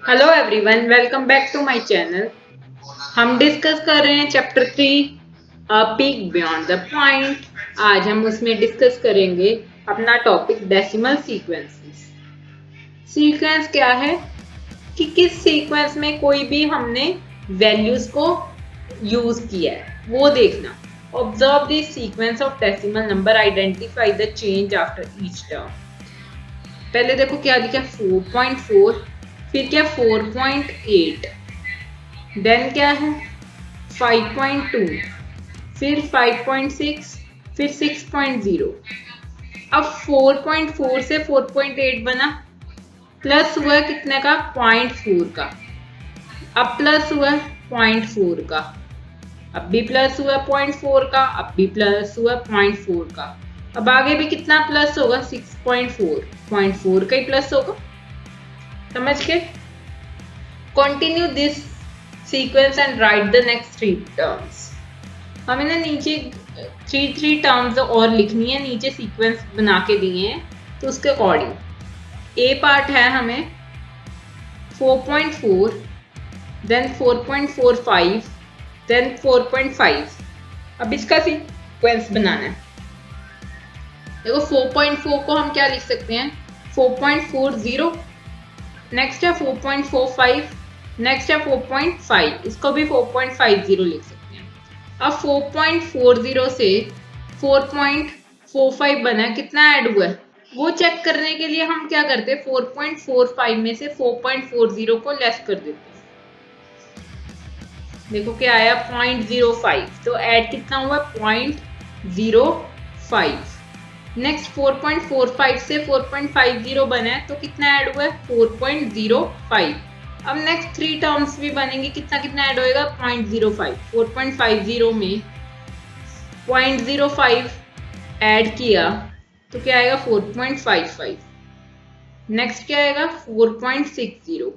Hello everyone, welcome back to my channel. हम discuss कर रहे हैं chapter 3 peek beyond the point. आज हम उसमें डिस्कस करेंगे अपना टॉपिक डेसिमल सीक्वेंसेस। सीक्वेंस क्या है कि किस सीक्वेंस में कोई भी हमने वैल्यूज को यूज किया है वो देखना। Observe the sequence of decimal number, identify the change after each term. पहले देखो क्या दिखा 4.4, फिर क्या 4.8, देन क्या है 5.2, फिर 5.6, फिर 6.0। अब 4.4 से 4.8 बना, प्लस हुआ कितने का 0.4 का, अब प्लस हुआ 0.4 का, अब भी प्लस हुआ 0.4 का, अब भी प्लस हुआ 0.4 का। अब आगे भी कितना प्लस होगा 6.4, 0.4 का ही प्लस होगा। समझ के continue this sequence and right the next 3 terms. हमें ना नीचे थ्री टर्म्स और लिखनी है, नीचे सीक्वेंस बना के दिए हैं तो उसके अकॉर्डिंग ए पार्ट है हमें 4.4, देन 4.45, देन 4.5। अब इसका सीक्वेंस बनाना है। देखो 4.4 को हम क्या लिख सकते हैं 4.40, नेक्स्ट है 4.45, नेक्स्ट है 4.5, इसको भी 4.50 लिख सकते हैं। अब 4.40 से 4.45 बना, कितना ऐड हुआ है वो चेक करने के लिए हम क्या करते हैं 4.45 में से 4.40 को लेस कर देते हैं। देखो क्या आया 0.05, तो ऐड कितना हुआ 0.05। नेक्स्ट 4.45 से 4.50 बना है तो कितना ऐड हुआ है 4.05। अब नेक्स्ट 3 टर्म्स भी बनेंगे, कितना कितना ऐड होएगा 0.05। 4.50 में 0.05 ऐड किया तो क्या आएगा 4.55। नेक्स्ट क्या आएगा 4.60,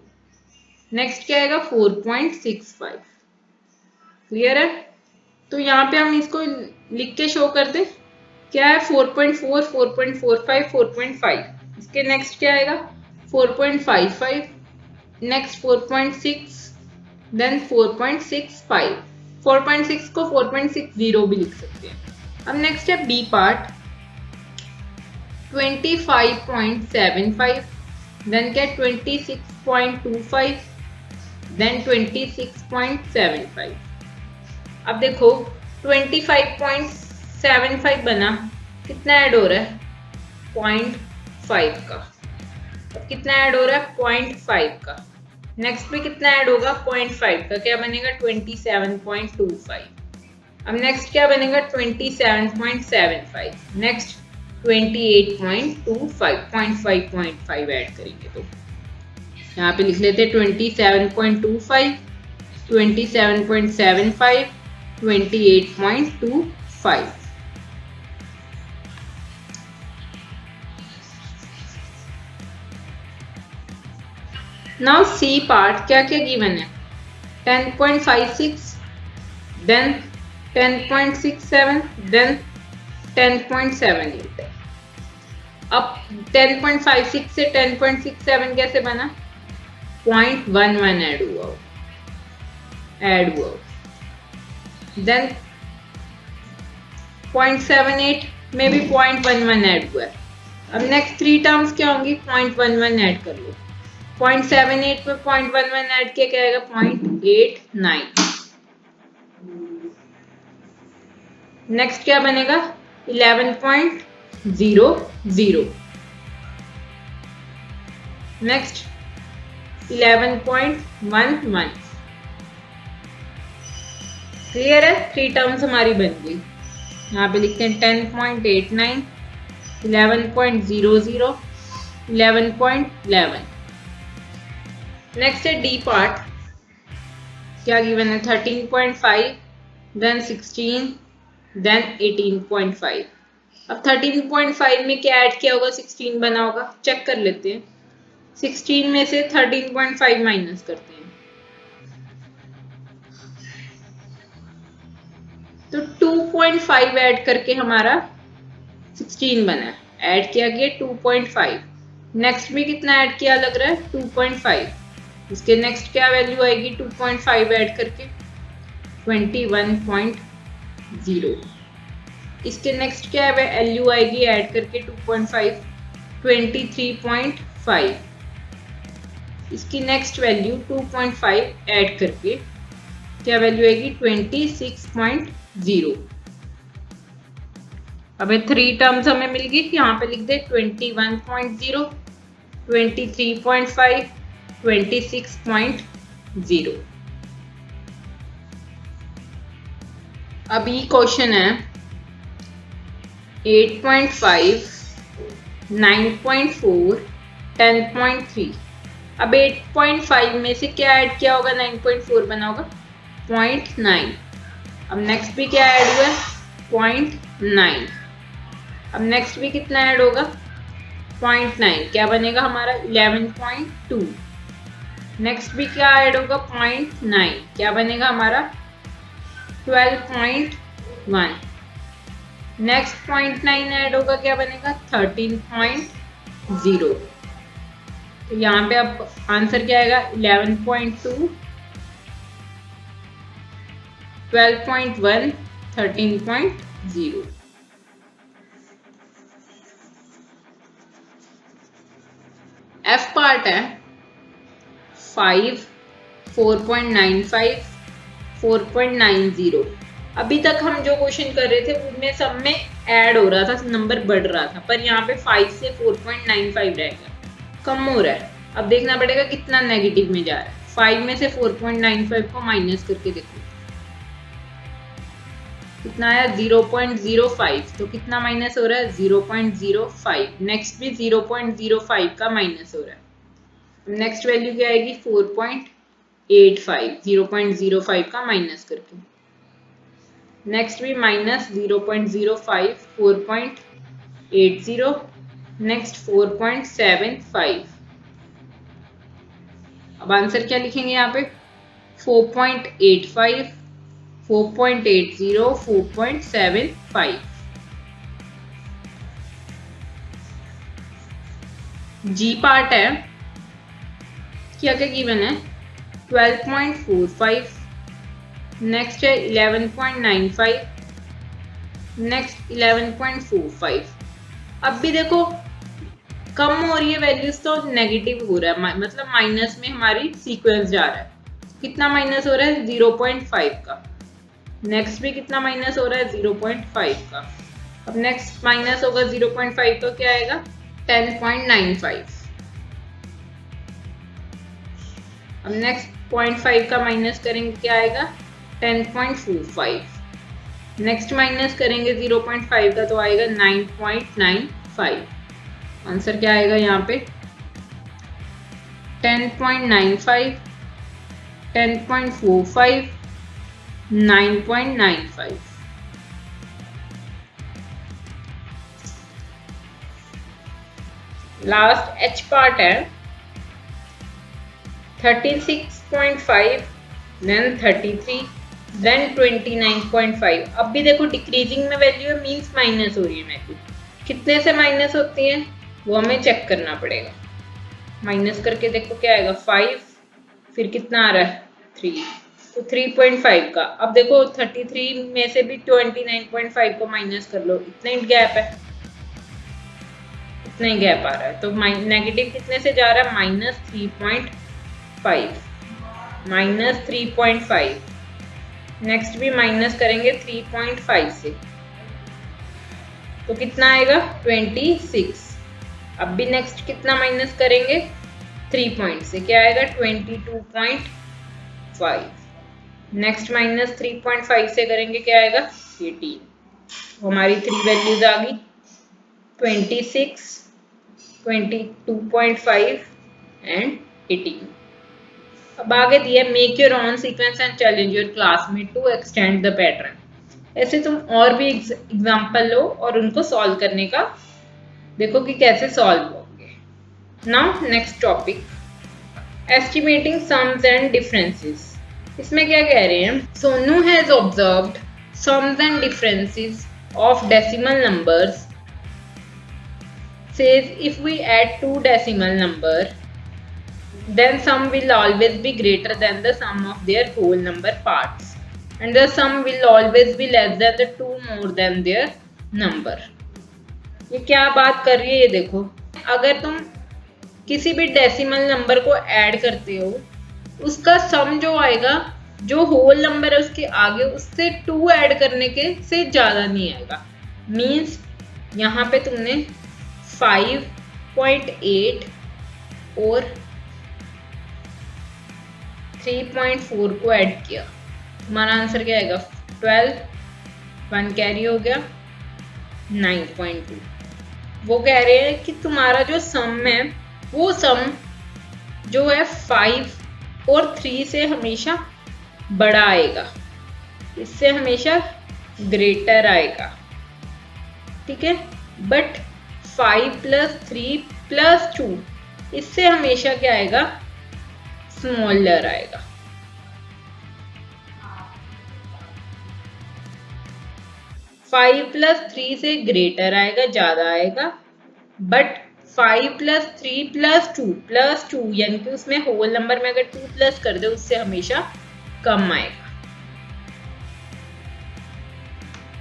नेक्स्ट क्या आएगा 4.65। क्लियर है? तो यहाँ पे हम इसको लिख के शो कर दे, क्या है 4.4, 4.45, 4.5। इसके नेक्स्ट क्या आएगा 4.55, नेक्स्ट 4.6, देन 4.65। 4.6 को 4.60 भी लिख सकते हैं। अब नेक्स्ट है बी पार्ट 25.75, देन क्या 26.25, देन 26.75। अब देखो 25.75 बना, कितना ऐड हो रहा है 0.5 का। अब कितना ऐड हो रहा है 0.5 का। नेक्स्ट पे कितना ऐड होगा 0.5 का, क्या बनेगा 27.25। अब नेक्स्ट क्या बनेगा 27.75, नेक्स्ट 28.25, 0.5 ऐड करेंगे तो यहाँ पे लिख लेते 27.25, 27.75, 28.25। नाउ सी पार्ट क्या क्या गिवन है 10.56, देन 10.67, देन 10.78। अब 10.56 से 10.67 कैसे बना 0.11 ऐड हुआ। देन 0.78 में भी 0.11 ऐड हुआ है। अब नेक्स्ट 3 टर्म्स क्या होंगी 0.11 ऐड कर लो। 0.78 पे 0.11 ऐड किया क्या आएगा 0.89। नेक्स्ट क्या बनेगा 11.00, नेक्स्ट 11.11। क्लियर है? 3 टर्म्स हमारी बन गई। यहाँ पे लिखते हैं 10.89, 11.00, 11.11। नेक्स्ट है डी पार्ट, क्या गिवन है 13.5, देन 16, देन 18.5। अब 13.5 में क्या ऐड किया होगा 16 बना होगा, चेक कर लेते हैं। 16 में से 13.5 माइनस करते हैं तो 2.5 ऐड करके हमारा 16 बना। ऐड किया गया 2.5, नेक्स्ट में कितना ऐड किया लग रहा है 2.5, इसके नेक्स्ट क्या वैल्यू आएगी 2.5 ऐड करके 21.0। इसके नेक्स्ट क्या वैल्यू आएगी ऐड करके 2.5 23.5। इसकी नेक्स्ट वैल्यू 2.5 ऐड करके क्या वैल्यू आएगी 26.0। अबे 3 टर्म्स हमें मिल गई, यहाँ पे लिख दे 21.0 23.5 26.0। अभी क्वेश्चन है 8.5 9.4 10.3। अब 8.5 में से क्या ऐड किया होगा 9.4 बना होगा 0.9। अब नेक्स्ट भी क्या ऐड हुआ 0.9। अब नेक्स्ट भी कितना ऐड होगा 0.9, क्या बनेगा हमारा 11.2। नेक्स्ट भी क्या ऐड होगा 0.9, क्या बनेगा हमारा 12.1। नेक्स्ट 0.9 ऐड होगा, क्या बनेगा 13.0। तो यहाँ पे अब आंसर क्या आएगा 11.2 12.1 13.0। एफ पार्ट है 5 4.95 4.90। अभी तक हम जो क्वेश्चन कर रहे थे उनमें सब में ऐड हो रहा था, नंबर बढ़ रहा था, पर यहाँ पे 5 से 4.95 रहेगा, कम हो रहा है। अब देखना पड़ेगा कितना नेगेटिव में जा रहा है। 5 में से 4.95 को माइनस करके देखो कितना आया 0.05। तो कितना माइनस हो रहा है 0.05। नेक्स्ट भी 0.05 का माइनस हो रहा है। नेक्स्ट वैल्यू क्या आएगी 4.85 0.05 का माइनस करके। नेक्स्ट भी माइनस 0.05 4.80। नेक्स्ट 4.75। अब आंसर क्या लिखेंगे यहाँ पे 4.85 4.80 4.75। जी पार्ट है, क्या क्या गिवन है 12.45। नेक्स्ट है 11.95। नेक्स्ट 11.45। अब भी देखो कम हो रही है वैल्यूज तो नेगेटिव हो रहा है, मतलब माइनस में हमारी सीक्वेंस जा रहा है। कितना माइनस हो रहा है 0.5 का। नेक्स्ट भी कितना माइनस हो रहा है 0.5 का। अब नेक्स्ट माइनस होगा 0.5 तो क्या आएगा 10.95। अब नेक्स्ट 0.5 का माइनस करेंगे क्या आएगा 10.45। नेक्स्ट माइनस करेंगे 0.5 का तो आएगा 9.95। आंसर क्या आएगा यहाँ पे 10.95 10.45 9.95। लास्ट एच पार्ट है 36.5 देन 33 देन 29.5। अब भी देखो डिक्रीजिंग में वैल्यू है, मींस माइनस हो रही है वैल्यू। कितने से माइनस होती है वो हमें चेक करना पड़ेगा। माइनस करके देखो क्या आएगा 5, फिर कितना आ रहा है 3, तो 3.5 का। अब देखो 33 में से भी 29.5 को माइनस कर लो, इतना ही गैप है, इतना ही गैप आ रहा है। तो नेगेटिव कितने से जा रहा है -3.5 -3.5। नेक्स्ट भी माइनस करेंगे 3.5 से तो कितना आएगा 26। अब भी नेक्स्ट कितना माइनस करेंगे 3 पॉइंट से, क्या आएगा 22.5। नेक्स्ट माइनस 3.5 से करेंगे क्या आएगा 18। हमारी 3 वैल्यूज आ गई 26 22.5 एंड 18। अब आगे दिया make your own sequence and challenge your classmate to extend the pattern. ऐसे तुम और भी एग्जांपल लो और उनको सॉल्व करने का देखो कि कैसे सॉल्व होंगे। Now next topic estimating sums and differences. इसमें क्या कह रहे हैं Sonu has observed sums and differences of decimal numbers. says if we add two decimal number then sum will always be greater than the sum of their whole number parts and the sum will always be less than the two more than their number। ये क्या बात कर रही है ये देखो, अगर तुम किसी भी डेसिमल नंबर को ऐड करते हो उसका सम जो आएगा, जो होल नंबर है उसके आगे उससे 2 ऐड करने के से ज्यादा नहीं आएगा। मीन्स यहाँ पे तुमने 5.8 और 3.4 को ऐड किया, तुम्हारा आंसर क्या आएगा 12, 1 कैरी हो गया 9.2। वो कह रहे हैं कि तुम्हारा जो सम है वो सम जो है 5 और 3 से हमेशा बड़ा आएगा, इससे हमेशा ग्रेटर आएगा, ठीक है। बट 5 + 3 + 2 इससे हमेशा क्या आएगा, स्मॉलर आएगा। फाइव प्लस 3 से ग्रेटर आएगा, ज्यादा आएगा। बट 5 + 3 + 2 यानी कि उसमें होल नंबर में अगर 2 प्लस कर दे उससे हमेशा कम आएगा।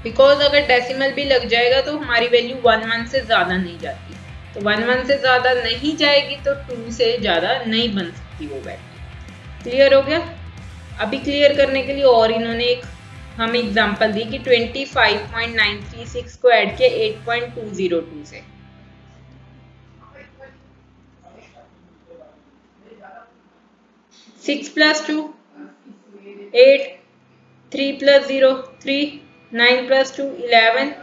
बिकॉज अगर डेसिमल भी लग जाएगा तो हमारी वैल्यू 1 से ज्यादा नहीं जाती, तो 1 से ज्यादा नहीं जाएगी तो 2 से ज्यादा नहीं बन सकती वो वैल्यू। क्लियर हो गया। अभी क्लियर करने के लिए और इन्होंने एक हमें एग्जांपल दी कि 25.936 को ऐड किया 8.202 से। सिक्स प्लस 2 8, 3 + 0 3, 9 + 2 11,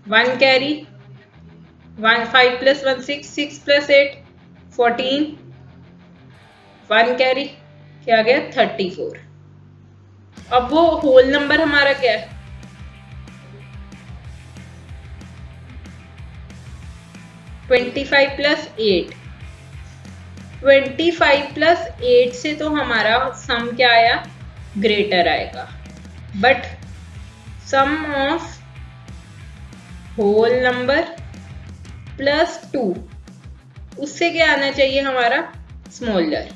1 कैरी 1, 5 + 1 6, 6 + 8 14, 1 कैरी क्या गया 34। अब वो होल नंबर हमारा क्या है, +8। 25 + 8 से तो हमारा सम क्या आया, ग्रेटर आएगा। But sum of whole number +2 उससे क्या आना चाहिए हमारा, स्मॉलर,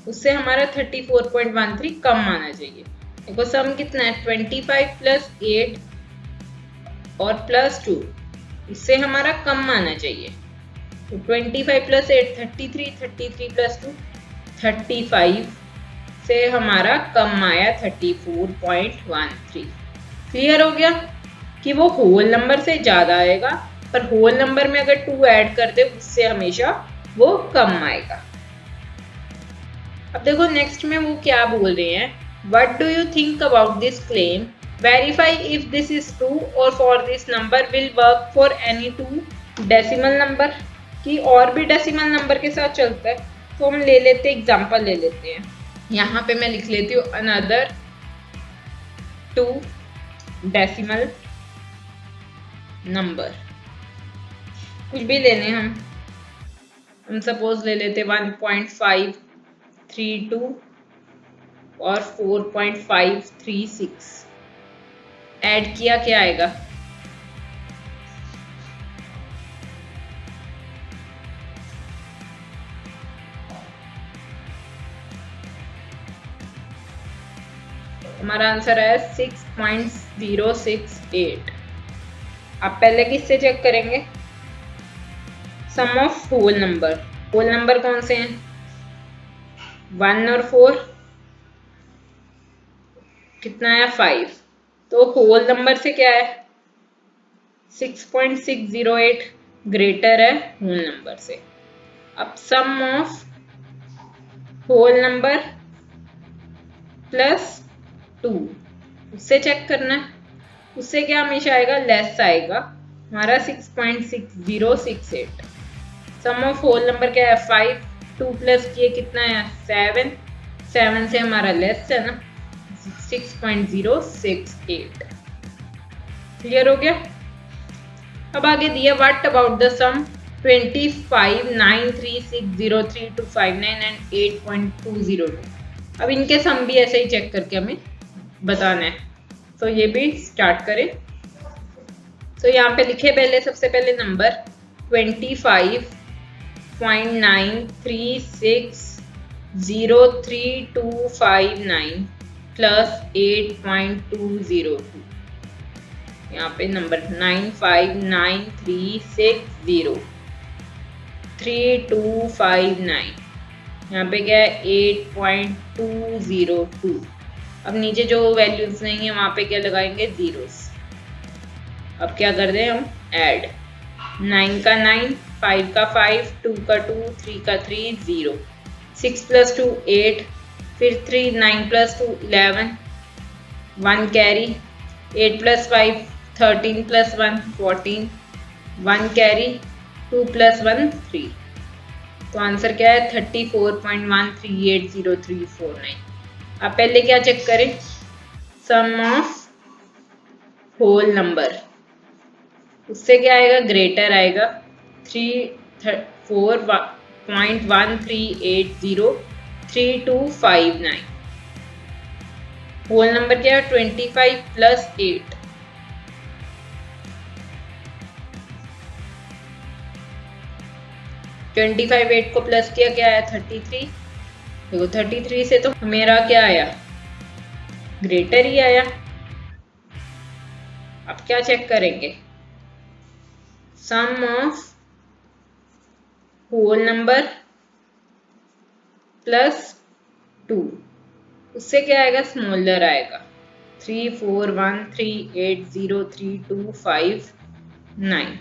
उससे हमारा 34.13 कम आना चाहिए। देखो सम कितना है 25 + 8 और +2, इससे हमारा कम आना चाहिए। तो 25 + 8 33, 33 + 2 35 से हमारा कम आया 34.13। क्लियर हो गया कि वो होल नंबर से ज्यादा आएगा, पर होल नंबर में अगर 2 ऐड कर दे उससे हमेशा वो कम आएगा। अब देखो नेक्स्ट में वो क्या बोल रहे हैं, what do you think about this claim, verify if this is true और for this number will work for any 2 decimal number, की और भी डेसिमल नंबर के साथ चलता है। तो हम ले लेते एग्जांपल ले लेते हैं, यहाँ पे मैं लिख लेती हूँ अनदर 2 डेसिमल नंबर, कुछ भी लेने हम सपोज ले लेते 1.532 और 4.536 ऐड किया क्या आएगा, हमारा आंसर है 6.068। आप पहले किससे चेक करेंगे, sum of whole number. Whole number कौन से हैं, 1 और 4, कितना है 5, तो होल नंबर से क्या है 6.608 ग्रेटर है होल नंबर से। अब सम ऑफ होल नंबर +2 उससे चेक करना है, उससे क्या हमेशा आएगा, लेस आएगा, हमारा 6.6068। सम ऑफ होल नंबर क्या है 5, 2 प्लस किए कितना है 7, 7 से हमारा लेस है ना 6.068। क्लियर हो गया। अब आगे दिया what about the sum 25, 9, 3, 6, 0, 3, 2, 5, 9 and 8.202। अब इनके सम भी ऐसे ही चेक करके हमें बताना है, तो ये भी स्टार्ट करें। तो यहाँ पे लिखे पहले सबसे पहले नंबर 25.9 8.93603259 प्लस 8.202, यहाँ पे नंबर 9593603259, यहाँ पे क्या है 8.202। अब नीचे जो वैल्यूज नहीं है वहां पे क्या लगाएंगे, जीरोस। अब क्या कर रहे हैं हम, ऐड 9 का 9, 5 का 5, 2 का 2, 3 का 3, 0, 6 प्लस 2 8, फिर 3, 9 plus 2 11, 1 carry, 8 plus 5 13 plus 1 14, 1 carry, 2 plus 1 3। तो आंसर क्या है 34.138039। अब पहले क्या चेक करें, सम ऑफ होल नंबर, उससे क्या आएगा, ग्रेटर आएगा 34.13803259। होल नंबर क्या है 25 प्लस 8, ट्वेंटी फाइव 8 को प्लस किया, क्या आया 33। देखो 33 से तो मेरा क्या आया, ग्रेटर ही आया। अब क्या चेक करेंगे, sum of whole number plus 2, उससे क्या आएगा, स्मॉलर आएगा 3413803259।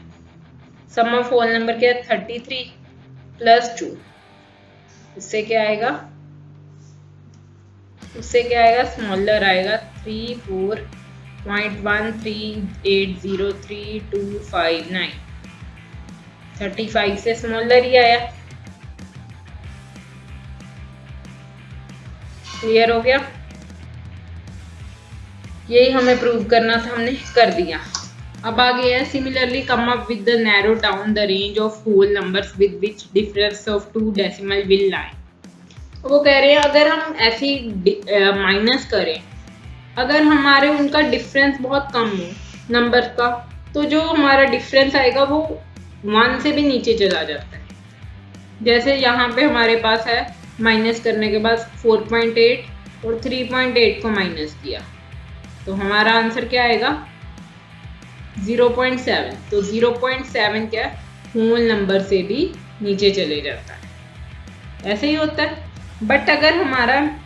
सम ऑफ होल नंबर क्या है 33 प्लस 2, उससे क्या आएगा, स्मॉलर आएगा 34.13803259। 35 से स्मॉलर ही आया। क्लियर हो गया, यही हमें प्रूव करना था, हमने कर दिया। अब आगे है similarly come up with the narrow down the range of whole numbers with which difference of 2 decimal will line. वो कह रहे हैं अगर हम ऐसी माइनस करें, अगर हमारे उनका डिफरेंस बहुत कम हो नंबर का, तो जो हमारा डिफरेंस आएगा वो 1 से भी नीचे चला जाता है। जैसे यहाँ पे हमारे पास है, माइनस करने के बाद 4.8 और 3.8 को माइनस किया, तो हमारा आंसर क्या आएगा 0.7। तो 0.7 क्या होल नंबर से भी नीचे चले जाता है, ऐसे ही होता है। बट अगर हमारा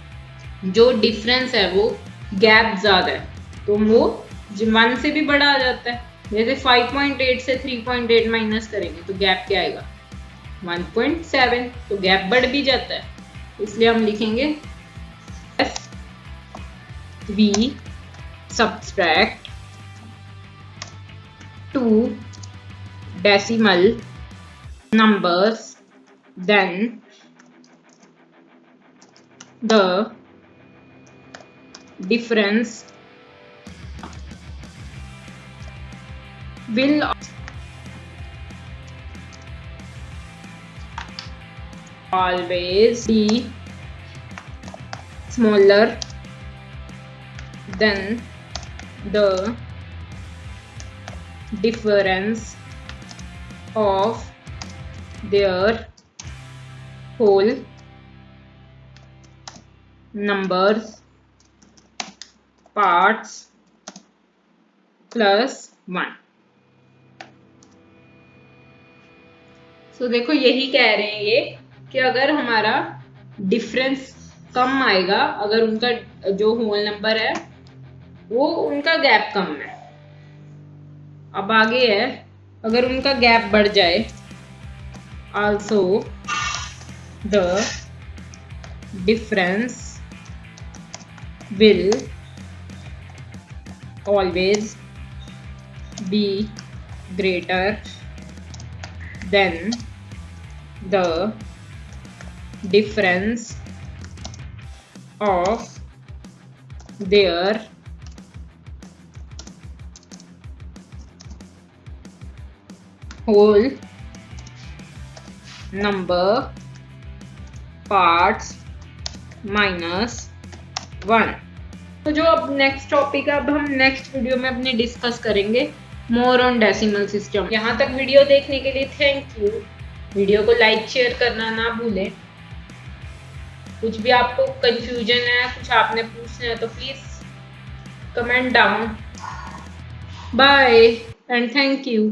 जो डिफरेंस है वो गैप ज्यादा है, तो वो 1 से भी बड़ा आ जाता है। जैसे 5.8 से 3.8 माइनस करेंगे तो गैप क्या आएगा 1.7, तो गैप बढ़ भी जाता है। इसलिए हम लिखेंगे we subtract 2 decimal numbers, then the difference will always be smaller than the difference of their whole numbers parts plus 1। देखो यही कह रहे हैं ये कि अगर हमारा डिफरेंस कम आएगा, अगर उनका जो होल नंबर है वो उनका गैप कम है। अब आगे है, अगर उनका गैप बढ़ जाए, also the difference will always be greater than the difference of their whole number parts minus 1। तो जो अब नेक्स्ट टॉपिक है, अब हम नेक्स्ट वीडियो में अपने डिस्कस करेंगे मोर ऑन डेसिमल सिस्टम। यहाँ तक वीडियो देखने के लिए थैंक यू। वीडियो को लाइक शेयर करना ना भूलें। कुछ भी आपको कंफ्यूजन है, कुछ आपने पूछना है तो please comment down. Bye and thank you.